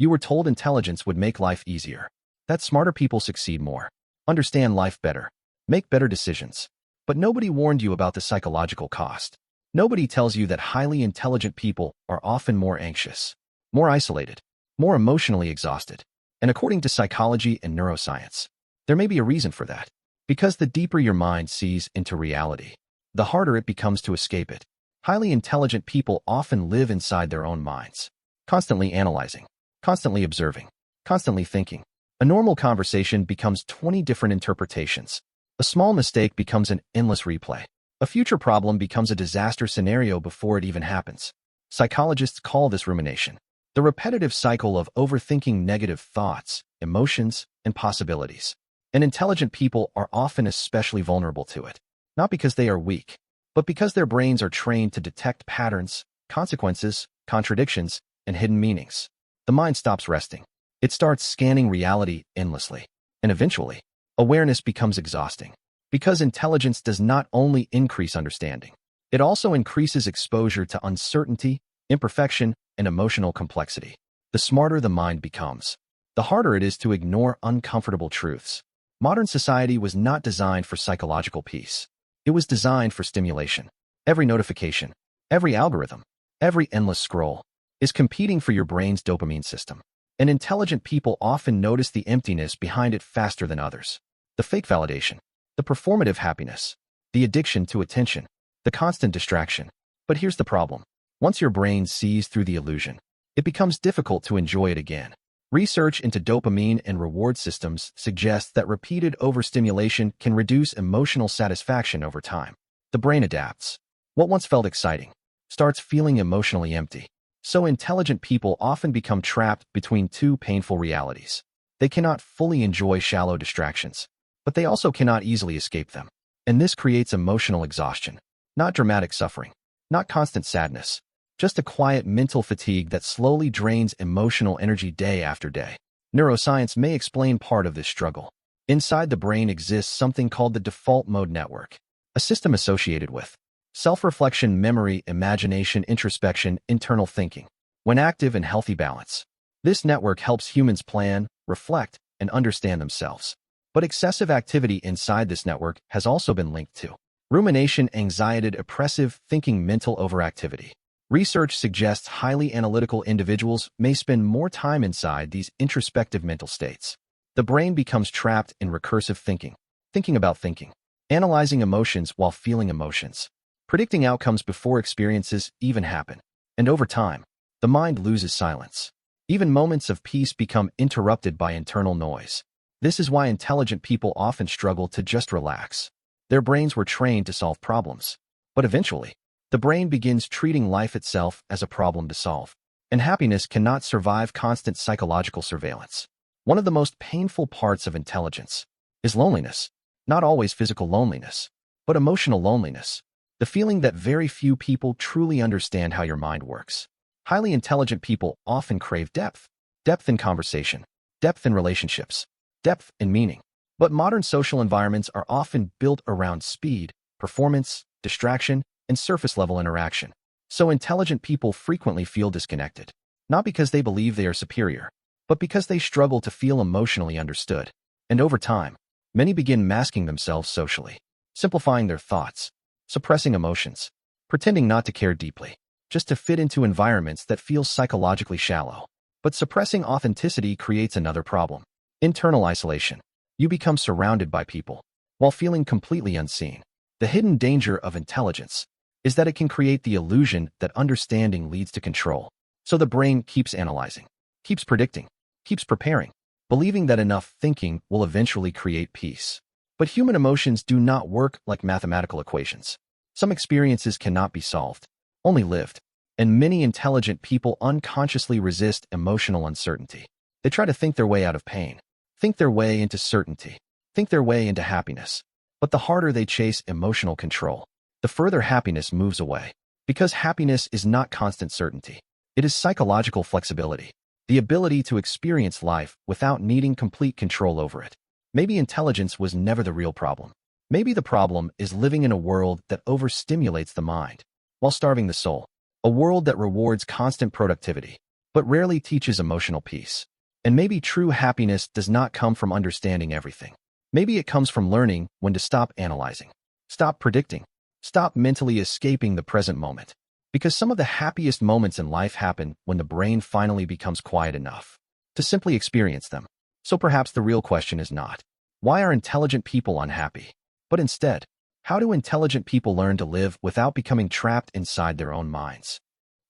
You were told intelligence would make life easier, that smarter people succeed more, understand life better, make better decisions. But nobody warned you about the psychological cost. Nobody tells you that highly intelligent people are often more anxious, more isolated, more emotionally exhausted. And according to psychology and neuroscience, there may be a reason for that. Because the deeper your mind sees into reality, the harder it becomes to escape it. Highly intelligent people often live inside their own minds, constantly analyzing, constantly observing, constantly thinking. A normal conversation becomes 20 different interpretations. A small mistake becomes an endless replay. A future problem becomes a disaster scenario before it even happens. Psychologists call this rumination, the repetitive cycle of overthinking negative thoughts, emotions, and possibilities. And intelligent people are often especially vulnerable to it, not because they are weak, but because their brains are trained to detect patterns, consequences, contradictions, and hidden meanings. The mind stops resting. It starts scanning reality endlessly. And eventually, awareness becomes exhausting. Because intelligence does not only increase understanding, it also increases exposure to uncertainty, imperfection, and emotional complexity. The smarter the mind becomes, the harder it is to ignore uncomfortable truths. Modern society was not designed for psychological peace. It was designed for stimulation. Every notification, every algorithm, every endless scroll is competing for your brain's dopamine system. And intelligent people often notice the emptiness behind it faster than others. The fake validation, the performative happiness, the addiction to attention, the constant distraction. But here's the problem. Once your brain sees through the illusion, it becomes difficult to enjoy it again. Research into dopamine and reward systems suggests that repeated overstimulation can reduce emotional satisfaction over time. The brain adapts. What once felt exciting starts feeling emotionally empty. So intelligent people often become trapped between two painful realities. They cannot fully enjoy shallow distractions, but they also cannot easily escape them. And this creates emotional exhaustion, not dramatic suffering, not constant sadness, just a quiet mental fatigue that slowly drains emotional energy day after day. Neuroscience may explain part of this struggle. Inside the brain exists something called the default mode network, a system associated with self-reflection, memory, imagination, introspection, internal thinking. When active in healthy balance, this network helps humans plan, reflect, and understand themselves. But excessive activity inside this network has also been linked to rumination, anxiety, oppressive thinking, mental overactivity. Research suggests highly analytical individuals may spend more time inside these introspective mental states. The brain becomes trapped in recursive thinking, thinking about thinking, analyzing emotions while feeling emotions, predicting outcomes before experiences even happen. And over time, the mind loses silence. Even moments of peace become interrupted by internal noise. This is why intelligent people often struggle to just relax. Their brains were trained to solve problems. But eventually, the brain begins treating life itself as a problem to solve. And happiness cannot survive constant psychological surveillance. One of the most painful parts of intelligence is loneliness. Not always physical loneliness, but emotional loneliness. The feeling that very few people truly understand how your mind works. Highly intelligent people often crave depth. Depth in conversation, depth in relationships, depth in meaning. But modern social environments are often built around speed, performance, distraction, and surface-level interaction. So intelligent people frequently feel disconnected, not because they believe they are superior, but because they struggle to feel emotionally understood. And over time, many begin masking themselves socially, simplifying their thoughts, suppressing emotions, pretending not to care deeply, just to fit into environments that feel psychologically shallow. But suppressing authenticity creates another problem. Internal isolation. You become surrounded by people, while feeling completely unseen. The hidden danger of intelligence is that it can create the illusion that understanding leads to control. So the brain keeps analyzing, keeps predicting, keeps preparing, believing that enough thinking will eventually create peace. But human emotions do not work like mathematical equations. Some experiences cannot be solved, only lived. And many intelligent people unconsciously resist emotional uncertainty. They try to think their way out of pain, think their way into certainty, think their way into happiness. But the harder they chase emotional control, the further happiness moves away. Because happiness is not constant certainty. It is psychological flexibility, the ability to experience life without needing complete control over it. Maybe intelligence was never the real problem. Maybe the problem is living in a world that overstimulates the mind while starving the soul. A world that rewards constant productivity, but rarely teaches emotional peace. And maybe true happiness does not come from understanding everything. Maybe it comes from learning when to stop analyzing, stop predicting, stop mentally escaping the present moment. Because some of the happiest moments in life happen when the brain finally becomes quiet enough to simply experience them. So perhaps the real question is not, why are intelligent people unhappy? But instead, how do intelligent people learn to live without becoming trapped inside their own minds?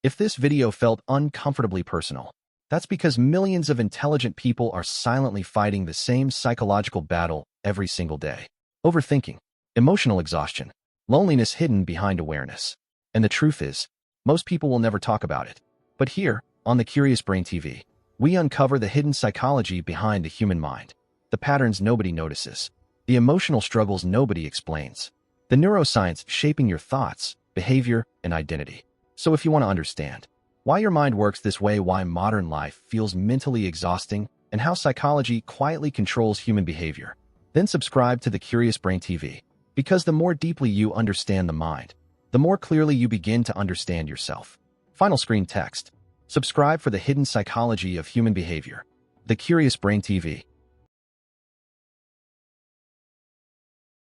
If this video felt uncomfortably personal, that's because millions of intelligent people are silently fighting the same psychological battle every single day. Overthinking, emotional exhaustion, loneliness hidden behind awareness. And the truth is, most people will never talk about it. But here, on the Curious Brain TV, we uncover the hidden psychology behind the human mind, the patterns nobody notices, the emotional struggles nobody explains, the neuroscience shaping your thoughts, behavior, and identity. So if you want to understand why your mind works this way, why modern life feels mentally exhausting, and how psychology quietly controls human behavior, then subscribe to the Curious Brain TV. Because the more deeply you understand the mind, the more clearly you begin to understand yourself. Final screen text. Subscribe for the hidden psychology of human behavior. The Curious Brain TV.